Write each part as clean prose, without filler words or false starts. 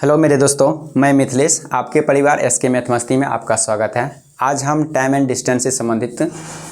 Hello मेरे दोस्तों, मैं मिथिलेश, आपके परिवार एसके मैथ मस्ती में आपका स्वागत है। आज हम टाइम एंड डिस्टेंस से संबंधित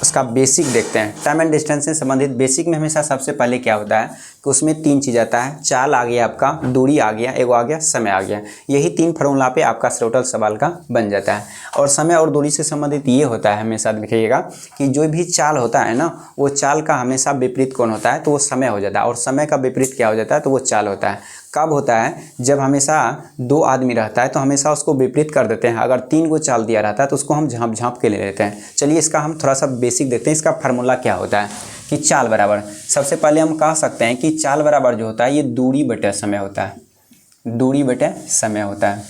उसका बेसिक देखते हैं। टाइम एंड डिस्टेंस से संबंधित बेसिक में हमेशा सबसे पहले क्या होता है कि उसमें तीन चीज़ आता है। चाल आ गया, आपका दूरी आ गया, एगो आ गया समय आ गया। यही तीन फार्मूला पे आपका टोटल सवाल का बन जाता है। और समय और दूरी से संबंधित ये होता है, हमेशा देखिएगा कि जो भी चाल होता है ना, वो चाल का हमेशा विपरीत कौन होता है, तो वो समय हो जाता है। और समय का विपरीत क्या हो जाता है, तो वो चाल होता है। कब होता है, जब हमेशा दो आदमी रहता है तो हमेशा उसको विपरीत कर देते हैं। अगर तीन को चाल दिया रहता है तो उसको हम झाँप झाँप के ले लेते हैं। चलिए इसका हम थोड़ा सा बेसिक देखते हैं। इसका फार्मूला क्या होता है कि चाल बराबर, सबसे पहले हम कह सकते हैं कि चाल बराबर जो होता है ये दूरी बटे समय होता है। दूरी बटे समय होता है,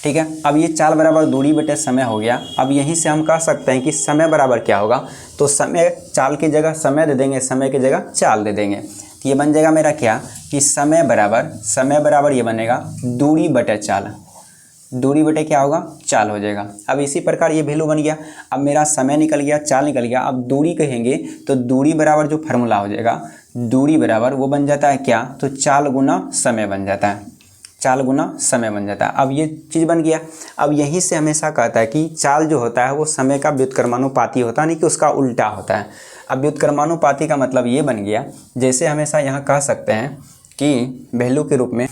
ठीक है। अब ये चाल बराबर दूरी बटे समय हो गया। अब यहीं से हम कह सकते हैं कि समय बराबर क्या होगा, तो समय चाल की जगह समय दे देंगे, समय की जगह चाल दे देंगे। तो ये बन जाएगा मेरा क्या कि समय बराबर ये बनेगा दूरी बटे चाल। दूरी बटे क्या होगा, चाल हो जाएगा। अब इसी प्रकार ये वैल्यू बन गया। अब मेरा समय निकल गया, चाल निकल गया। अब दूरी कहेंगे तो दूरी बराबर जो फार्मूला हो जाएगा, दूरी बराबर वो बन जाता है क्या, तो चाल गुना समय बन जाता है। चाल गुना समय बन जाता है। अब ये चीज़ बन गया। अब यहीं से हमेशा कहता है कि चाल जो होता है वो समय का व्युत्क्रमानुपाती होता है, नहीं कि उसका उल्टा होता है। अब व्युत्क्रमानुपाती का मतलब ये बन गया, जैसे हमेशा यहाँ कह सकते हैं कि वैल्यू के रूप में,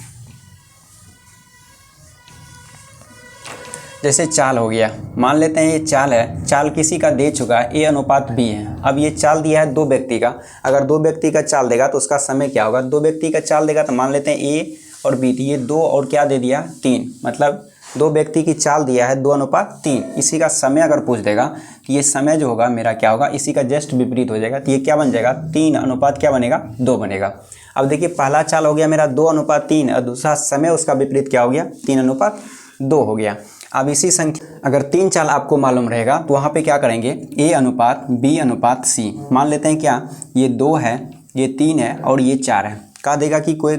जैसे चाल हो गया, मान लेते हैं ये चाल है। चाल किसी का दे चुका है A अनुपात B है। अब ये चाल दिया है दो व्यक्ति का। अगर दो व्यक्ति का चाल देगा तो उसका समय क्या होगा, दो व्यक्ति का चाल देगा तो मान लेते हैं A और B, ये दो और क्या दे दिया, 3। मतलब दो व्यक्ति की चाल दिया है 2:3। इसी का समय अगर पूछ देगा तो ये समय जो होगा मेरा क्या होगा, इसी का जस्ट विपरीत हो जाएगा। तो ये क्या बन जाएगा, 3 अनुपात क्या बनेगा, 2 बनेगा। अब देखिए पहला चाल हो गया मेरा 2:3 और दूसरा समय उसका विपरीत क्या हो गया, 3:2 हो गया। अब इसी संख्या, अगर तीन चाल आपको मालूम रहेगा तो वहाँ पे क्या करेंगे, A अनुपात B अनुपात C। मान लेते हैं क्या, ये 2 है, ये 3 है और ये 4 है। कहा देगा कि कोई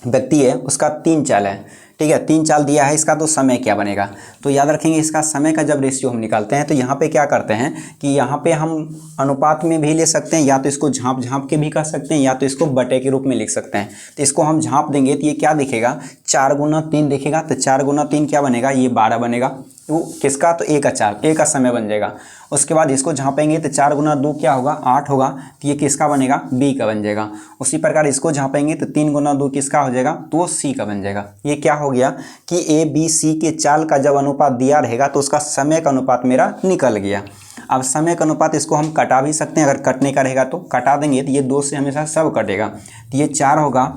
व्यक्ति है, उसका 3 चाल है, ठीक है। 3 चाल दिया है इसका, तो समय क्या बनेगा, तो याद रखेंगे इसका समय का जब रेशियो हम निकालते हैं तो यहाँ पे क्या करते हैं कि यहाँ पे हम अनुपात में भी ले सकते हैं, या तो इसको झाँप झाँप के भी कर सकते हैं, या तो इसको बटे के रूप में लिख सकते हैं। तो इसको हम झाँप देंगे तो ये क्या दिखेगा, 4×3 दिखेगा। तो 4×3 क्या बनेगा, ये 12 बनेगा। तो किसका, तो A का चाल, A का समय बन जाएगा। उसके बाद इसको झाँपेंगे तो 4×2 क्या होगा, 8 होगा। तो ये किसका बनेगा, B का बन जाएगा। उसी प्रकार इसको झाँपेंगे तो 3×2 किसका हो जाएगा, तो C का बन जाएगा। ये क्या हो गया कि A B C के चाल का जब अनुपात दिया रहेगा तो उसका समय का अनुपात मेरा निकल गया। अब समय का अनुपात इसको हम कटा भी सकते हैं, अगर कटने का रहेगा तो कटा देंगे तो ये 2 से हमेशा सब कटेगा। तो ये 4 होगा,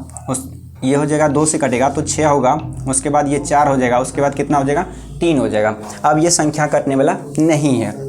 ये हो जाएगा, 2 से कटेगा तो 6 होगा। उसके बाद ये 4 हो जाएगा, उसके बाद कितना हो जाएगा, 3 हो जाएगा। अब ये संख्या कटने वाला नहीं है।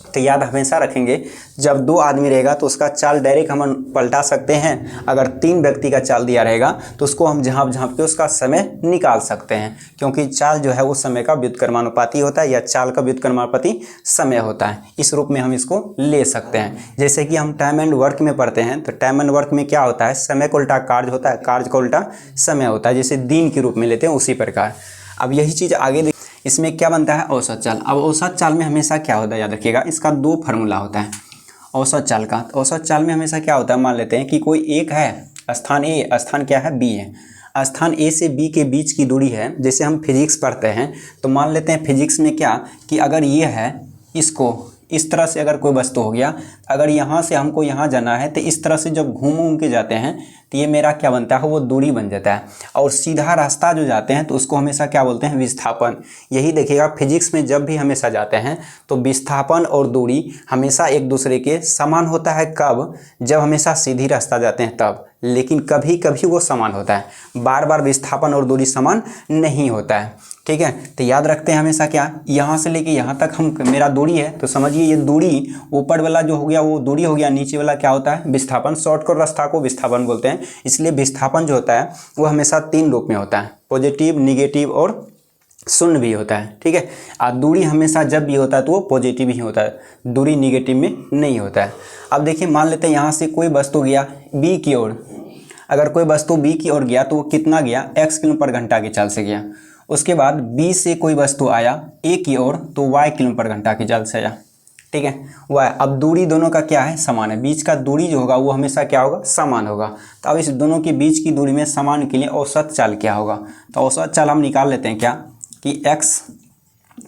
तो याद हमेशा रखेंगे, जब 2 आदमी रहेगा तो उसका चाल डायरेक्ट हम पलटा सकते हैं। अगर 3 व्यक्ति का चाल दिया रहेगा तो उसको हम झाँप झाँप के उसका समय निकाल सकते हैं, क्योंकि चाल जो है वो समय का व्युत्क्रमानुपाती होता है, या चाल का व्युत्क्रमानुपाती समय होता है। इस रूप में हम इसको ले सकते हैं। जैसे कि हम टाइम एंड वर्क में पढ़ते हैं, तो टाइम एंड वर्क में क्या होता है, समय का उल्टा कार्य होता है, कार्य का उल्टा समय होता है। जैसे दिन के रूप में लेते हैं उसी प्रकार। अब यही चीज़ आगे इसमें क्या बनता है, औसत चाल। अब औसत चाल में हमेशा क्या होता है, याद रखिएगा, इसका 2 फार्मूला होता है औसत चाल का। तो औसत चाल में हमेशा क्या होता है, मान लेते हैं कि कोई एक है, स्थान A, स्थान क्या है, B है। स्थान A से B के बीच की दूरी है। जैसे हम फिजिक्स पढ़ते हैं तो मान लेते हैं फिजिक्स में क्या कि अगर ये है, इसको इस तरह से अगर कोई वस्तु हो गया, अगर यहाँ से हमको यहाँ जाना है तो इस तरह से जब घूम के जाते हैं तो ये मेरा क्या बनता है, वो दूरी बन जाता है। और सीधा रास्ता जो जाते हैं तो उसको हमेशा क्या बोलते हैं, विस्थापन। यही देखिएगा फिजिक्स में जब भी हमेशा जाते हैं तो विस्थापन और दूरी हमेशा एक दूसरे के समान होता है। कब, जब हमेशा सीधी रास्ता जाते हैं तब। लेकिन कभी कभी वो समान होता है, बार बार विस्थापन और दूरी समान नहीं होता है, ठीक है। तो याद रखते हैं हमेशा क्या, यहाँ से लेके यहाँ तक हम मेरा दूरी है, तो समझिए ये दूरी ऊपर वाला जो हो गया वो दूरी हो गया, नीचे वाला क्या होता है, विस्थापन। शॉर्टकट रास्ता को विस्थापन बोलते हैं। इसलिए विस्थापन जो होता है वो हमेशा 3 रूप में होता है, पॉजिटिव, निगेटिव और शून्य भी होता है, ठीक है। और दूरी हमेशा जब भी होता है तो वो पॉजिटिव ही होता है, दूरी निगेटिव में नहीं होता है। अब देखिए मान लेते हैं यहाँ से कोई वस्तु गया B की ओर। अगर कोई वस्तु B की ओर गया तो वो कितना गया, x किलोमीटर/घंटा की चाल से गया। उसके बाद B से कोई वस्तु आया A की ओर तो y किलोमीटर/घंटा की चाल से आया। ठीक है, y। अब दूरी दोनों का क्या है, समान है, बीच का दूरी जो होगा वो हमेशा क्या होगा, समान होगा। तो अब इस दोनों के बीच की दूरी में समान के लिए औसत चाल क्या होगा, तो औसत चाल हम निकाल लेते हैं क्या कि x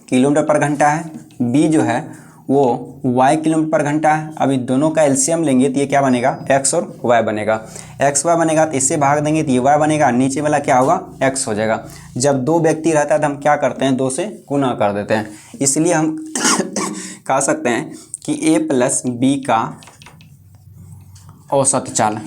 किलोमीटर पर घंटा है, b जो है वो y किलोमीटर पर घंटा है। अब इन दोनों का एलसीएम लेंगे तो ये क्या बनेगा, x और y बनेगा। x y बनेगा तो इससे भाग देंगे तो ये y बनेगा, नीचे वाला क्या होगा, x हो जाएगा। जब दो व्यक्ति रहता है तो हम क्या करते हैं, 2 से गुना कर देते हैं। इसलिए हम कह सकते हैं कि a प्लस बी का औसत चाल,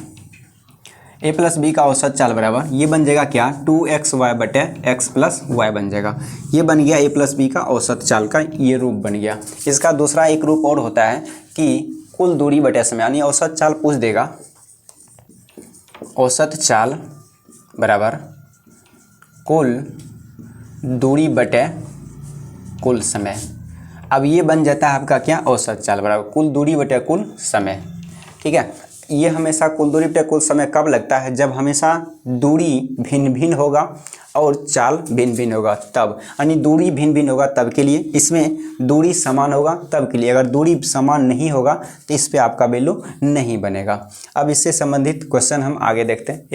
a प्लस बी का औसत चाल बराबर ये बन जाएगा क्या, 2xy बटे x प्लस वाई बन जाएगा। ये बन गया a प्लस बी का औसत चाल का ये रूप बन गया। इसका दूसरा एक रूप और होता है कि कुल दूरी बटे समय, यानी औसत चाल पूछ देगा, औसत चाल बराबर कुल दूरी बटे कुल समय। अब ये बन जाता है आपका क्या, औसत चाल बराबर कुल दूरी बटे कुल समय। ठीक है, ये हमेशा कुल दूरी बटे कुल समय कब लगता है, जब हमेशा दूरी भिन्न भिन्न होगा और चाल भिन्न भिन्न होगा तब, यानी दूरी भिन्न भिन्न होगा तब के लिए, इसमें दूरी समान होगा तब के लिए। अगर दूरी समान नहीं होगा तो इस पे आपका वैल्यू नहीं बनेगा। अब इससे संबंधित क्वेश्चन हम आगे देखते हैं।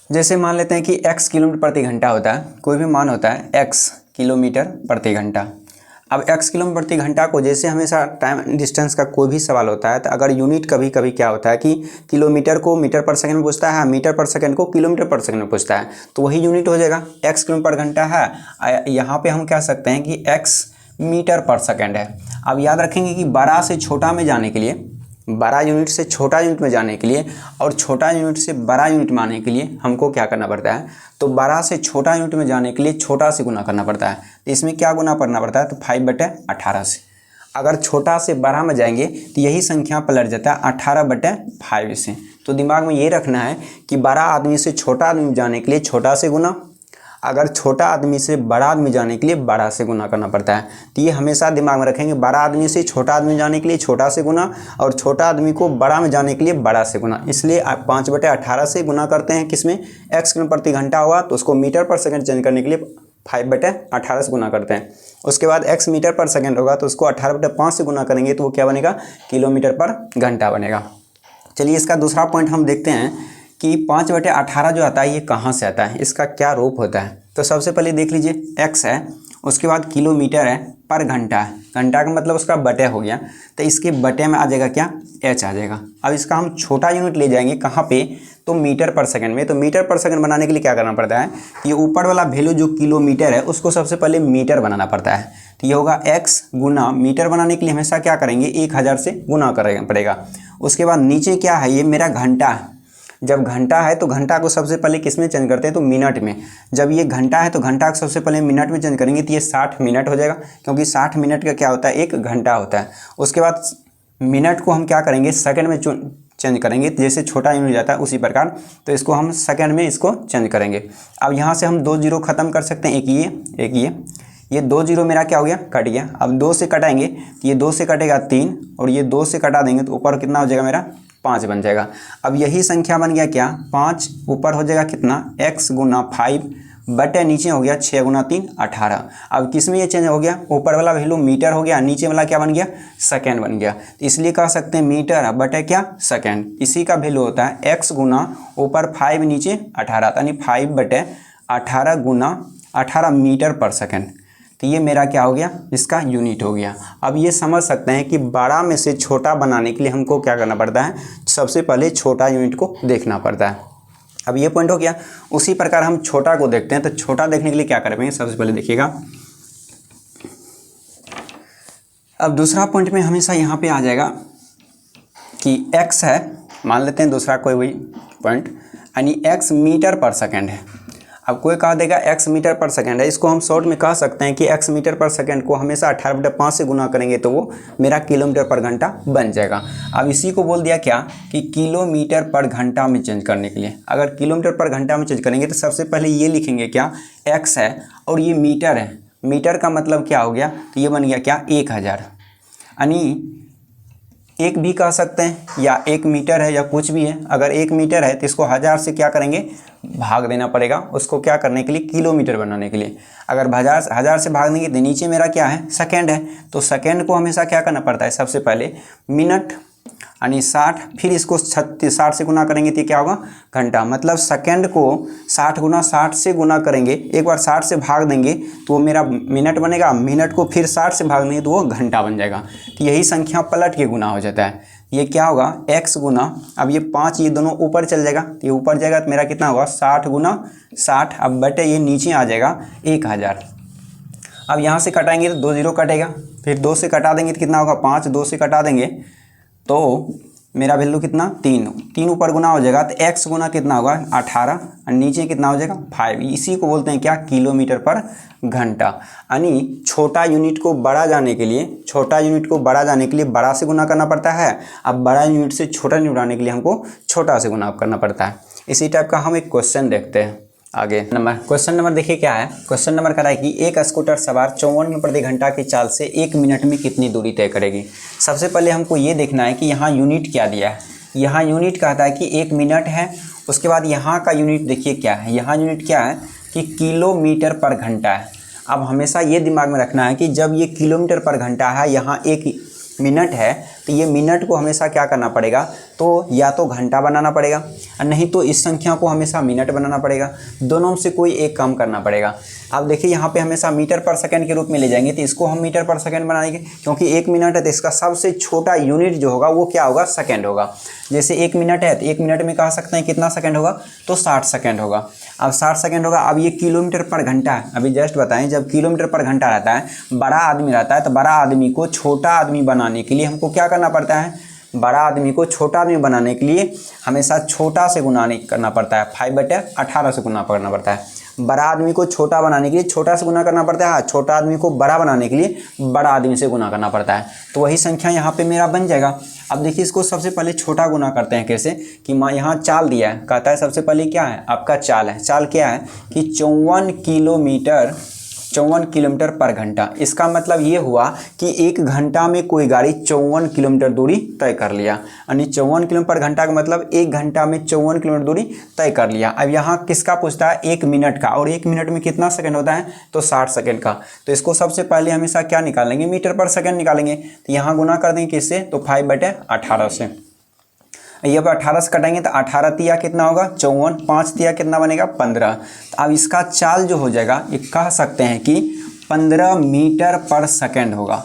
जैसे मान लेते हैं कि x किलोमीटर प्रति घंटा होता है, कोई भी मान होता है x किलोमीटर प्रति घंटा। अब x किलोमीटर प्रति घंटा को जैसे हमेशा टाइम डिस्टेंस का कोई भी सवाल होता है तो अगर यूनिट कभी कभी क्या होता है कि किलोमीटर को मीटर पर सेकंड में पूछता है, मीटर पर सेकंड को किलोमीटर पर सेकंड में पूछता है, तो वही यूनिट हो जाएगा। x किलोमीटर पर घंटा है, यहाँ पे हम कह सकते हैं कि x मीटर पर सेकंड है। अब याद रखेंगे कि बड़ा से छोटा में जाने के लिए, बड़ा यूनिट से छोटा यूनिट में जाने के लिए और छोटा यूनिट से बड़ा यूनिट में आने के लिए हमको क्या करना पड़ता है, तो बड़ा से छोटा यूनिट में जाने के लिए छोटा से गुना करना पड़ता है। तो इसमें क्या गुना करना पड़ता है, तो 5/18 से। अगर छोटा से बड़ा में जाएंगे तो यही संख्या पलट जाता है 18/5 से। तो दिमाग में ये रखना है कि बड़ा आदमी से छोटा आदमी जाने के लिए छोटा से गुना, अगर छोटा आदमी से बड़ा आदमी जाने के लिए बड़ा से गुना करना पड़ता है। तो ये हमेशा दिमाग में रखेंगे, बड़ा आदमी से छोटा आदमी जाने के लिए छोटा से गुना और छोटा आदमी को बड़ा में जाने के लिए बड़ा से गुना। इसलिए आप 5/18 से गुना करते हैं, किसमें, x किलोमीटर प्रति घंटा हुआ तो उसको मीटर पर सेकंड चेंज करने के लिए 5/18 से गुना करते हैं। उसके बाद x मीटर पर सेकंड होगा तो उसको 18/5 से गुना करेंगे तो वो क्या बनेगा, किलोमीटर पर घंटा बनेगा। चलिए इसका दूसरा पॉइंट हम देखते हैं कि 5/18 जो आता है ये कहाँ से आता है, इसका क्या रूप होता है। तो सबसे पहले देख लीजिए x है, उसके बाद किलोमीटर है, पर घंटा है, घंटा का मतलब उसका बटे हो गया, तो इसके बटे में आ जाएगा क्या, h आ जाएगा। अब इसका हम छोटा यूनिट ले जाएंगे कहाँ पे, तो मीटर पर सेकंड में। तो मीटर पर सेकंड बनाने के लिए क्या करना पड़ता है, ये ऊपर वाला वैल्यू जो किलोमीटर है उसको सबसे पहले मीटर बनाना पड़ता है। तो ये होगा x गुना मीटर बनाने के लिए हमेशा क्या करेंगे, 1000 से गुना करेगा पड़ेगा। उसके बाद नीचे क्या है, ये मेरा घंटा है। जब घंटा है तो घंटा को सबसे पहले किस में चेंज करते हैं, तो मिनट में। जब ये घंटा है तो घंटा को सबसे पहले मिनट में चेंज करेंगे तो ये 60 मिनट हो जाएगा, क्योंकि 60 मिनट का क्या होता है, एक घंटा होता है। उसके बाद मिनट को हम क्या करेंगे, सेकंड में चेंज करेंगे, जैसे छोटा यूनिट जाता है उसी प्रकार, तो इसको हम सेकंड में इसको चेंज करेंगे। अब यहाँ से हम 2 जीरो खत्म कर सकते हैं, ये 2 जीरो मेरा क्या हो गया, कट गया। अब 2 से कटाएंगे तो ये 2 से कटेगा 3 और ये 2 से कटा देंगे तो ऊपर कितना हो जाएगा, मेरा 5 बन जाएगा। अब यही संख्या बन गया क्या, 5 ऊपर हो जाएगा कितना, x गुना 5 बटे नीचे हो गया 6 गुना 3 18। अब किस में ये चेंज हो गया, ऊपर वाला वैल्यू मीटर हो गया, नीचे वाला क्या बन गया, सेकेंड बन गया। तो इसलिए कह सकते हैं मीटर बटे क्या, सेकेंड। इसी का वैल्यू होता है x गुना ऊपर 5 नीचे 18, यानी 5/18 गुना 18 मीटर पर सेकेंड। तो ये मेरा क्या हो गया, इसका यूनिट हो गया। अब ये समझ सकते हैं कि बड़ा में से छोटा बनाने के लिए हमको क्या करना पड़ता है, सबसे पहले छोटा यूनिट को देखना पड़ता है। अब ये पॉइंट हो गया। उसी प्रकार हम छोटा को देखते हैं, तो छोटा देखने के लिए क्या करेंगे, सबसे पहले देखिएगा। अब दूसरा पॉइंट में हमेशा यहाँ पे आ जाएगा कि x है, मान लेते हैं दूसरा कोई भी पॉइंट, यानी x मीटर पर सेकेंड है। अब कोई कहा देगा x मीटर पर सेकंड है, इसको हम शॉर्ट में कह सकते हैं कि x मीटर पर सेकंड को हमेशा 18/5 से गुना करेंगे तो वो मेरा किलोमीटर पर घंटा बन जाएगा। अब इसी को बोल दिया क्या कि किलोमीटर पर घंटा में चेंज करने के लिए, अगर किलोमीटर पर घंटा में चेंज करेंगे तो सबसे पहले ये लिखेंगे क्या, x है और ये मीटर है। मीटर का मतलब क्या हो गया, तो ये बन गया क्या, 1000, यानी एक भी कह सकते हैं, या 1 मीटर है, या कुछ भी है। अगर 1 मीटर है तो इसको 1000 से क्या करेंगे, भाग देना पड़ेगा उसको, क्या करने के लिए, किलोमीटर बनाने के लिए। अगर 1000 से भाग देंगे तो नीचे मेरा क्या है, सेकेंड है, तो सेकेंड को हमेशा क्या करना पड़ता है, सबसे पहले मिनट यानी 60, फिर इसको 60 से गुना करेंगे तो क्या होगा, घंटा। मतलब सेकंड को 60 गुना 60 से गुना करेंगे, एक बार 60 से भाग देंगे तो वो मेरा मिनट बनेगा, मिनट को फिर 60 से भाग देंगे तो वो घंटा बन जाएगा। तो यही संख्या पलट के गुना हो जाता है। ये क्या होगा, x गुना, अब ये 5 ये दोनों ऊपर चल जाएगा, तो ये ऊपर जाएगा तो मेरा कितना होगा, 60 गुना 60, अब बटे ये नीचे आ जाएगा 1000। अब यहाँ से कटाएंगे तो 2 0 कटेगा, फिर 2 से कटा देंगे तो कितना होगा, 5, 2 से कटा देंगे तो मेरा वैल्यू कितना, 3 ऊपर गुना हो जाएगा, तो x गुना कितना होगा, 18, और नीचे कितना हो जाएगा, 5। इसी को बोलते हैं क्या, किलोमीटर पर घंटा। यानी छोटा यूनिट को बड़ा जाने के लिए, बड़ा से गुना करना पड़ता है। अब बड़ा यूनिट से छोटा यूनिट बनाने के लिए हमको छोटा से गुना करना पड़ता है। इसी टाइप का हम एक क्वेश्चन देखते हैं आगे। क्वेश्चन नंबर देखिए क्या है। क्वेश्चन नंबर कह रहा है कि एक स्कूटर सवार 54 किलोमीटर प्रति घंटा की चाल से 1 मिनट में कितनी दूरी तय करेगी। सबसे पहले हमको ये देखना है कि यहाँ यूनिट क्या दिया है। यहाँ यूनिट कहता है कि 1 मिनट है। उसके बाद यहाँ का यूनिट देखिए क्या है, यहाँ यूनिट क्या है कि किलोमीटर पर घंटा है। अब हमेशा ये दिमाग में रखना है कि जब ये किलोमीटर पर घंटा है, यहाँ 1 मिनट है, तो ये मिनट को हमेशा क्या करना पड़ेगा, तो या तो घंटा बनाना पड़ेगा, और नहीं तो इस संख्या को हमेशा मिनट बनाना पड़ेगा। दोनों में से कोई एक काम करना पड़ेगा। अब देखिए यहाँ पे हमेशा मीटर पर सेकंड के रूप में ले जाएंगे, तो इसको हम मीटर पर सेकंड बनाएंगे, क्योंकि 1 मिनट है तो इसका सबसे छोटा यूनिट जो होगा वो क्या होगा, सेकंड होगा। जैसे 1 मिनट है तो 1 मिनट में कह सकते हैं कितना सेकंड होगा, तो 60 सेकंड होगा। अब 60 सेकंड होगा। अब ये किलोमीटर पर घंटा है। अभी जस्ट बताएं, जब किलोमीटर पर घंटा रहता है, बड़ा आदमी रहता है, तो बड़ा आदमी को छोटा आदमी बनाने के लिए हमको क्या करना पड़ता है, बड़ा आदमी को छोटा आदमी बनाने के लिए हमेशा छोटा से गुना नहीं करना पड़ता है, 5/18 से गुना करना पड़ता है। बड़ा आदमी को छोटा बनाने के लिए छोटा से गुना करना पड़ता है, छोटा आदमी को बड़ा बनाने के लिए बड़ा आदमी से गुना करना पड़ता है। तो वही संख्या यहाँ पे मेरा बन जाएगा। अब देखिए इसको सबसे पहले छोटा गुना करते हैं कैसे, कि माँ यहाँ चाल दिया है, कहता है सबसे पहले क्या है, आपका चाल है। चाल क्या है कि 54 किलोमीटर पर घंटा। इसका मतलब ये हुआ कि 1 घंटा में कोई गाड़ी 54 किलोमीटर दूरी तय कर लिया। यानी 54 किलोमीटर पर घंटा का मतलब 1 घंटा में 54 किलोमीटर दूरी तय कर लिया। अब यहाँ किसका पूछता है, 1 मिनट का, और 1 मिनट में कितना सेकंड होता है, तो 60 सेकंड का। तो इसको सबसे पहले हमेशा क्या निकालेंगे, मीटर पर सेकंड निकालेंगे। तो यहाँ गुना कर देंगे किससे, तो 5/18 से। ये अब 18 से कटेंगे तो 18 तिया कितना होगा, 54, 5 तिया कितना बनेगा, 15। तो अब इसका चाल जो हो जाएगा, ये कह सकते हैं कि 15 मीटर पर सेकंड होगा।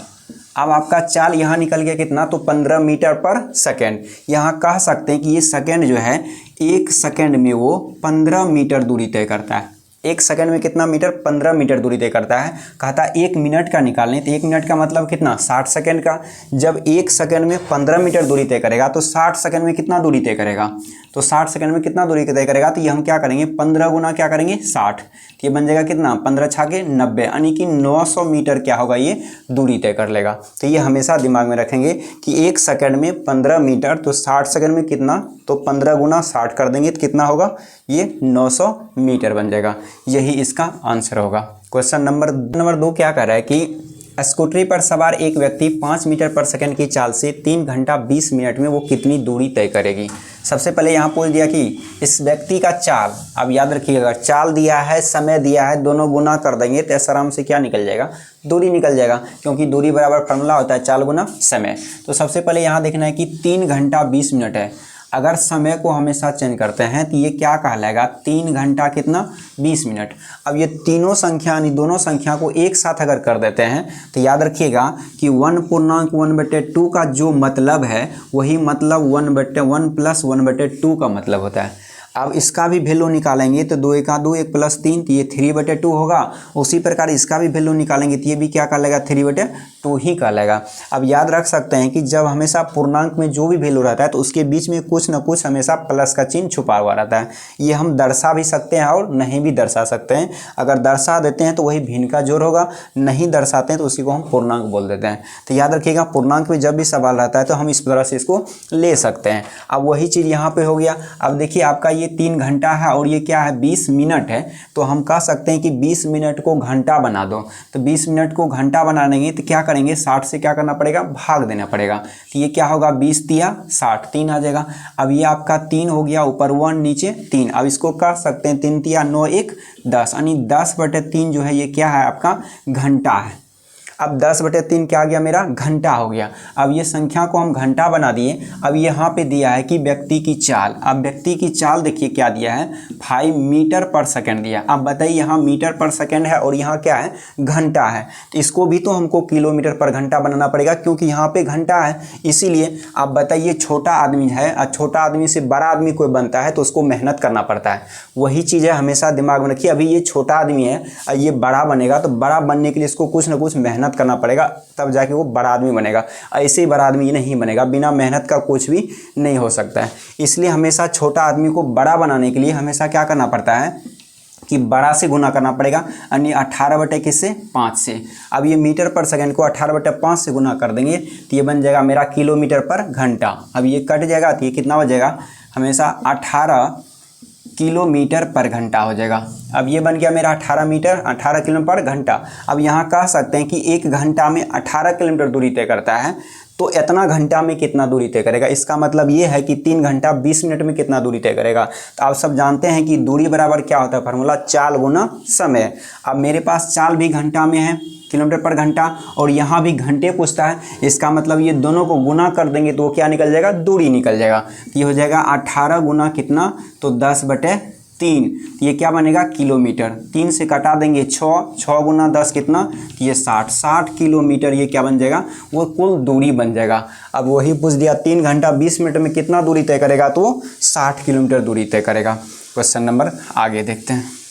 अब आपका चाल यहाँ निकल गया कितना, तो 15 मीटर पर सेकंड। यहाँ कह सकते हैं कि ये सेकंड जो है, 1 सेकंड में वो 15 मीटर दूरी तय करता है। 1 सेकंड में कितना मीटर, 15 मीटर दूरी तय करता है। कहता है 1 मिनट का निकालने, तो 1 मिनट का मतलब कितना, 60 सेकंड का। जब 1 सेकंड में 15 मीटर दूरी तय करेगा तो 60 सेकंड में कितना दूरी तय करेगा, तो 60 सेकंड में कितना दूरी तय करेगा, तो ये हम क्या करेंगे, 15 गुना क्या करेंगे, 60। तो ये बन जाएगा कितना, 15 छाके 90, यानी कि 900 मीटर क्या होगा, ये दूरी तय कर लेगा। तो ये हमेशा दिमाग में रखेंगे कि 1 सेकंड में 15 मीटर, तो 60 सेकंड में कितना, तो 15 गुना 60 कर देंगे तो कितना होगा, ये 900 मीटर बन जाएगा। यही इसका आंसर होगा। क्वेश्चन नंबर 2 क्या कर रहा है कि स्कूटरी पर सवार एक व्यक्ति 5 मीटर पर सेकंड की चाल से 3 घंटा 20 मिनट में वो कितनी दूरी तय करेगी। सबसे पहले यहाँ पूछ दिया कि इस व्यक्ति का चाल, अब याद रखिएगा चाल दिया है, समय दिया है, दोनों गुना कर देंगे तो आराम से क्या निकल जाएगा, दूरी निकल जाएगा, क्योंकि दूरी बराबर फॉर्मूला होता है चाल गुना समय। तो सबसे पहले यहाँ देखना है कि 3 घंटा 20 मिनट है। अगर समय को हमेशा चेंज करते हैं तो ये क्या कहलाएगा, 3 घंटा कितना, 20 मिनट। अब ये तीनों संख्या यानी दोनों संख्या को एक साथ अगर कर देते हैं तो याद रखिएगा कि 1/1/2 का जो मतलब है वही मतलब 1/1 + 1/2 का मतलब होता है। अब इसका भी वैल्यू निकालेंगे तो 2 × 2 1 + 3, तो ये 3/2 होगा। उसी प्रकार इसका भी वैल्यू निकालेंगे तो ये भी क्या कहलाएगा, 3/2 ही कहलाएगा। अब याद रख सकते हैं कि जब हमेशा पूर्णांक में जो भी वैल्यू रहता है तो उसके बीच में कुछ ना कुछ हमेशा प्लस का चिन्ह छुपा हुआ रहता है। ये हम दर्शा भी सकते हैं और नहीं भी दर्शा सकते हैं। अगर दर्शा देते हैं तो वही भिन्न का जोड़ होगा, नहीं दर्शाते हैं तो उसी को हम पूर्णांक बोल देते हैं। तो याद रखिएगा पूर्णांक में जब भी सवाल रहता है तो हम इस तरह से इसको ले सकते हैं। अब वही चीज़ यहाँ पे हो गया। अब देखिए आपका ये 3 घंटा है और ये क्या है, 20 मिनट है। तो हम कह सकते हैं कि 20 मिनट को घंटा बना दो। तो 20 मिनट को घंटा बनाने तो क्या करेंगे 60 से क्या करना पड़ेगा, भाग देना पड़ेगा। तो ये क्या होगा 20 तिया 60, 3 आ जाएगा। अब ये आपका 3 हो गया, ऊपर 1 नीचे 3। अब इसको कर सकते हैं 3 तिया 9 1 10, यानी 10/3 जो है ये क्या है आपका घंटा है। अब 10/3 क्या आ गया मेरा घंटा हो गया। अब ये संख्या को हम घंटा बना दिए। अब यहाँ पे दिया है कि व्यक्ति की चाल। अब व्यक्ति की चाल देखिए क्या दिया है 5 मीटर पर सेकंड दिया। अब बताइए यहाँ मीटर पर सेकंड है और यहाँ क्या है घंटा है, तो इसको भी तो हमको किलोमीटर पर घंटा बनाना पड़ेगा क्योंकि यहाँ पे घंटा है। इसीलिए आप बताइए छोटा आदमी है और छोटा आदमी से बड़ा आदमी कोई बनता है तो उसको मेहनत करना पड़ता है। वही चीज़ है, हमेशा दिमाग में रखिए। अभी ये छोटा आदमी है और ये बड़ा बनेगा, तो बड़ा बनने के लिए इसको कुछ ना कुछ मेहनत करना पड़ेगा, तब जाके वो बड़ा आदमी बनेगा। ऐसे ही बड़ा आदमी नहीं बनेगा, बिना मेहनत का कुछ भी नहीं हो सकता है। इसलिए हमेशा छोटा आदमी को बड़ा बनाने के लिए हमेशा क्या करना पड़ता है कि बड़ा से गुना करना पड़ेगा, यानी 18/5 से। अब ये मीटर पर सेकंड को 18/5 से गुना कर देंगे तो ये बन जाएगा मेरा किलोमीटर पर घंटा। अब ये कट जाएगा तो ये कितना हो जाएगा, हमेशा 18 किलोमीटर पर घंटा हो जाएगा। अब ये बन गया मेरा 18 किलोमीटर पर घंटा। अब यहाँ कह सकते हैं कि 1 घंटा में 18 किलोमीटर दूरी तय करता है, तो इतना घंटा में कितना दूरी तय करेगा। इसका मतलब ये है कि 3 घंटा 20 मिनट में कितना दूरी तय करेगा। तो आप सब जानते हैं कि दूरी बराबर क्या होता है, फार्मूला चाल गुना समय। अब मेरे पास चाल भी घंटा में है, किलोमीटर पर घंटा, और यहाँ भी घंटे पूछता है। इसका मतलब ये दोनों को गुना कर देंगे तो वो क्या निकल जाएगा, दूरी निकल जाएगा। ये हो जाएगा 18 गुना कितना, तो 10/3। ये क्या बनेगा किलोमीटर। 3 से कटा देंगे 6 गुना 10 कितना, ये 60 किलोमीटर। ये क्या बन जाएगा, वो कुल दूरी बन जाएगा। अब वही पूछ दिया 3 घंटा 20 मिनट में कितना दूरी तय करेगा, तो वो 60 किलोमीटर दूरी तय करेगा। क्वेश्चन नंबर आगे देखते हैं।